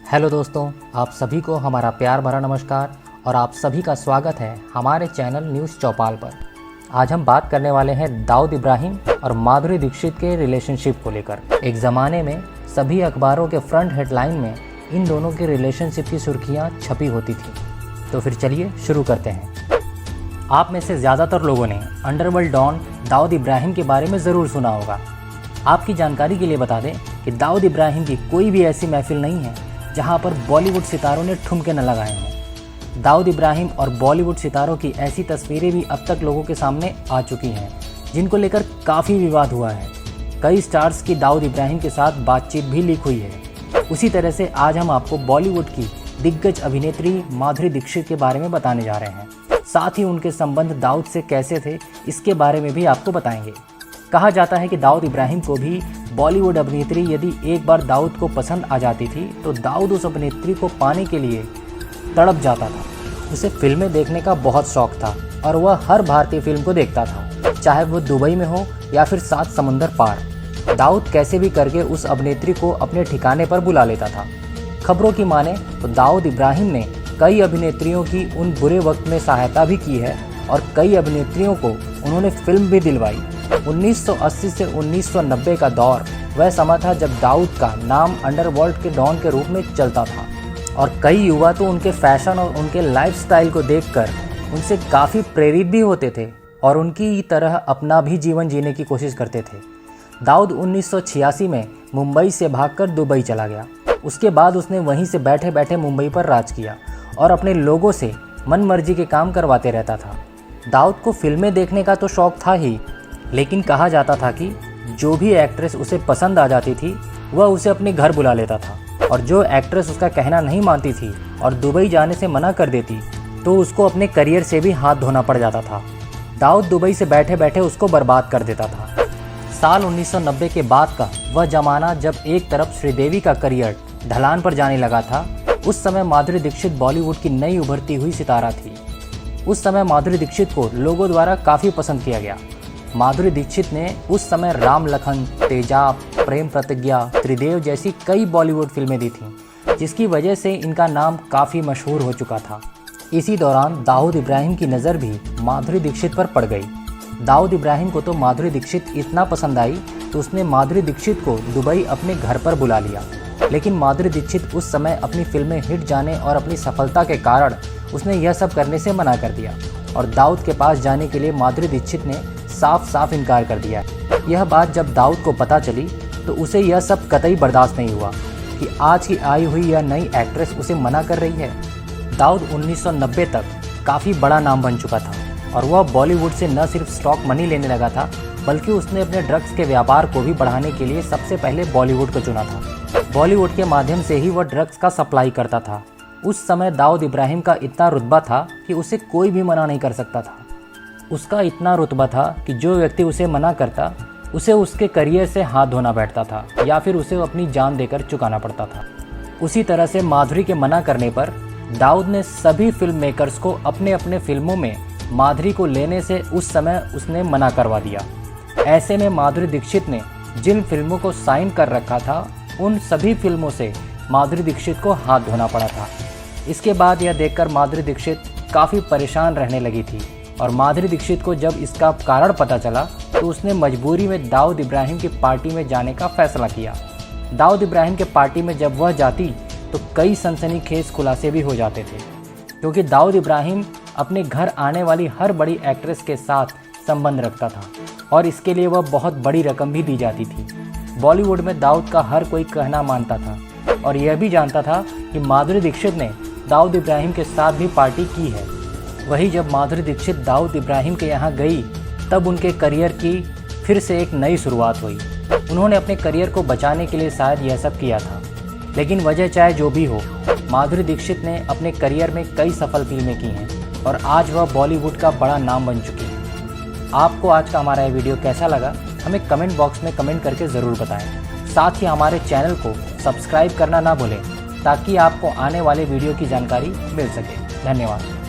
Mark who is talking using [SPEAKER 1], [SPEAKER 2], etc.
[SPEAKER 1] Hello दोस्तों, आप सभी को हमारा प्यार भरा नमस्कार और आप सभी का स्वागत है हमारे चैनल न्यूज़ चौपाल पर। आज हम बात करने वाले हैं दाऊद इब्राहिम और माधुरी दीक्षित के रिलेशनशिप को लेकर। एक ज़माने में सभी अखबारों के फ्रंट हेडलाइन में इन दोनों के रिलेशनशिप की सुर्खियाँ छपी होती थी। तो फिर चलिए शुरू करते हैं। आप में से ज़्यादातर लोगों ने अंडरवर्ल्ड डॉन दाऊद इब्राहिम के बारे में ज़रूर सुना होगा। आपकी जानकारी के लिए बता दें कि दाऊद इब्राहिम की कोई भी ऐसी महफिल नहीं है जहां पर बॉलीवुड सितारों ने ठुमके न लगाए हों। दाऊद इब्राहिम और बॉलीवुड सितारों की ऐसी तस्वीरें भी अब तक लोगों के सामने आ चुकी हैं जिनको लेकर काफ़ी विवाद हुआ है। कई स्टार्स की दाऊद इब्राहिम के साथ बातचीत भी लीक हुई है। उसी तरह से आज हम आपको बॉलीवुड की दिग्गज अभिनेत्री माधुरी दीक्षित के बारे में बताने जा रहे हैं। साथ ही उनके संबंध दाऊद से कैसे थे इसके बारे में भी आपको बताएंगे। कहा जाता है कि दाऊद इब्राहिम को भी बॉलीवुड अभिनेत्री यदि एक बार दाऊद को पसंद आ जाती थी तो दाऊद उस अभिनेत्री को पाने के लिए तड़प जाता था। उसे फिल्में देखने का बहुत शौक था और वह हर भारतीय फिल्म को देखता था, चाहे वो दुबई में हो या फिर 7 समुंदर पार। दाऊद कैसे भी करके उस अभिनेत्री को अपने ठिकाने पर बुला लेता था। खबरों की माने तो दाऊद इब्राहिम ने कई अभिनेत्रियों की उन बुरे वक्त में सहायता भी की है और कई अभिनेत्रियों को उन्होंने फिल्म भी दिलवाई। 1980 से 1990 का दौर वह समय था जब दाऊद का नाम अंडरवर्ल्ड के डॉन के रूप में चलता था और कई युवा तो उनके फैशन और उनके लाइफस्टाइल को देखकर उनसे काफ़ी प्रेरित भी होते थे और उनकी तरह अपना भी जीवन जीने की कोशिश करते थे। दाऊद 1986 में मुंबई से भागकर दुबई चला गया। उसके बाद उसने वहीं से बैठे बैठे मुंबई पर राज किया और अपने लोगों से मनमर्जी के काम करवाते रहता था। दाऊद को फिल्में देखने का तो शौक था ही, लेकिन कहा जाता था कि जो भी एक्ट्रेस उसे पसंद आ जाती थी वह उसे अपने घर बुला लेता था और जो एक्ट्रेस उसका कहना नहीं मानती थी और दुबई जाने से मना कर देती तो उसको अपने करियर से भी हाथ धोना पड़ जाता था। दाऊद दुबई से बैठे बैठे उसको बर्बाद कर देता था। साल 1990 के बाद का वह जमाना जब एक तरफ श्रीदेवी का करियर ढलान पर जाने लगा था, उस समय माधुरी दीक्षित बॉलीवुड की नई उभरती हुई सितारा थी। उस समय माधुरी दीक्षित को लोगों द्वारा काफ़ी पसंद किया गया। माधुरी दीक्षित ने उस समय राम लखन, तेजाब, प्रेम प्रतिज्ञा, त्रिदेव जैसी कई बॉलीवुड फिल्में दी थीं, जिसकी वजह से इनका नाम काफ़ी मशहूर हो चुका था। इसी दौरान दाऊद इब्राहिम की नज़र भी माधुरी दीक्षित पर पड़ गई। दाऊद इब्राहिम को तो माधुरी दीक्षित इतना पसंद आई तो उसने माधुरी दीक्षित को दुबई अपने घर पर बुला लिया। लेकिन माधुरी दीक्षित उस समय अपनी फिल्में हिट जाने और अपनी सफलता के कारण उसने यह सब करने से मना कर दिया और दाऊद के पास जाने के लिए माधुरी दीक्षित ने साफ साफ इनकार कर दिया। यह बात जब दाऊद को पता चली तो उसे यह सब कतई बर्दाश्त नहीं हुआ कि आज की आई हुई यह नई एक्ट्रेस उसे मना कर रही है। दाऊद 1990 तक काफ़ी बड़ा नाम बन चुका था और वह बॉलीवुड से न सिर्फ स्टॉक मनी लेने लगा था बल्कि उसने अपने ड्रग्स के व्यापार को भी बढ़ाने के लिए सबसे पहले बॉलीवुड को चुना था। बॉलीवुड के माध्यम से ही वह ड्रग्स का सप्लाई करता था। उस समय दाऊद इब्राहिम का इतना रुतबा था कि उसे कोई भी मना नहीं कर सकता था। उसका इतना रुतबा था कि जो व्यक्ति उसे मना करता उसे उसके करियर से हाथ धोना बैठता था या फिर उसे अपनी जान देकर चुकाना पड़ता था। उसी तरह से माधुरी के मना करने पर दाऊद ने सभी फिल्म मेकर्स को अपने अपने फिल्मों में माधुरी को लेने से उस समय उसने मना करवा दिया। ऐसे में माधुरी दीक्षित ने जिन फिल्मों को साइन कर रखा था उन सभी फिल्मों से माधुरी दीक्षित को हाथ धोना पड़ा था। इसके बाद यह देखकर माधुरी दीक्षित काफ़ी परेशान रहने लगी थी और माधुरी दीक्षित को जब इसका कारण पता चला तो उसने मजबूरी में दाऊद इब्राहिम की पार्टी में जाने का फैसला किया। दाऊद इब्राहिम के पार्टी में जब वह जाती तो कई सनसनीखेज खुलासे भी हो जाते थे, क्योंकि दाऊद इब्राहिम अपने घर आने वाली हर बड़ी एक्ट्रेस के साथ संबंध रखता था और इसके लिए वह बहुत बड़ी रकम भी दी जाती थी। बॉलीवुड में दाऊद का हर कोई कहना मानता था और यह भी जानता था कि माधुरी दीक्षित ने दाऊद इब्राहिम के साथ भी पार्टी की है। वही जब माधुरी दीक्षित दाऊद इब्राहिम के यहाँ गई तब उनके करियर की फिर से एक नई शुरुआत हुई। उन्होंने अपने करियर को बचाने के लिए शायद यह सब किया था, लेकिन वजह चाहे जो भी हो, माधुरी दीक्षित ने अपने करियर में कई सफल फिल्में की हैं और आज वह बॉलीवुड का बड़ा नाम बन चुकी है। आपको आज का हमारा यह वीडियो कैसा लगा हमें कमेंट बॉक्स में कमेंट करके ज़रूर बताएं। साथ ही हमारे चैनल को सब्सक्राइब करना ना भूलें ताकि आपको आने वाले वीडियो की जानकारी मिल सके। धन्यवाद।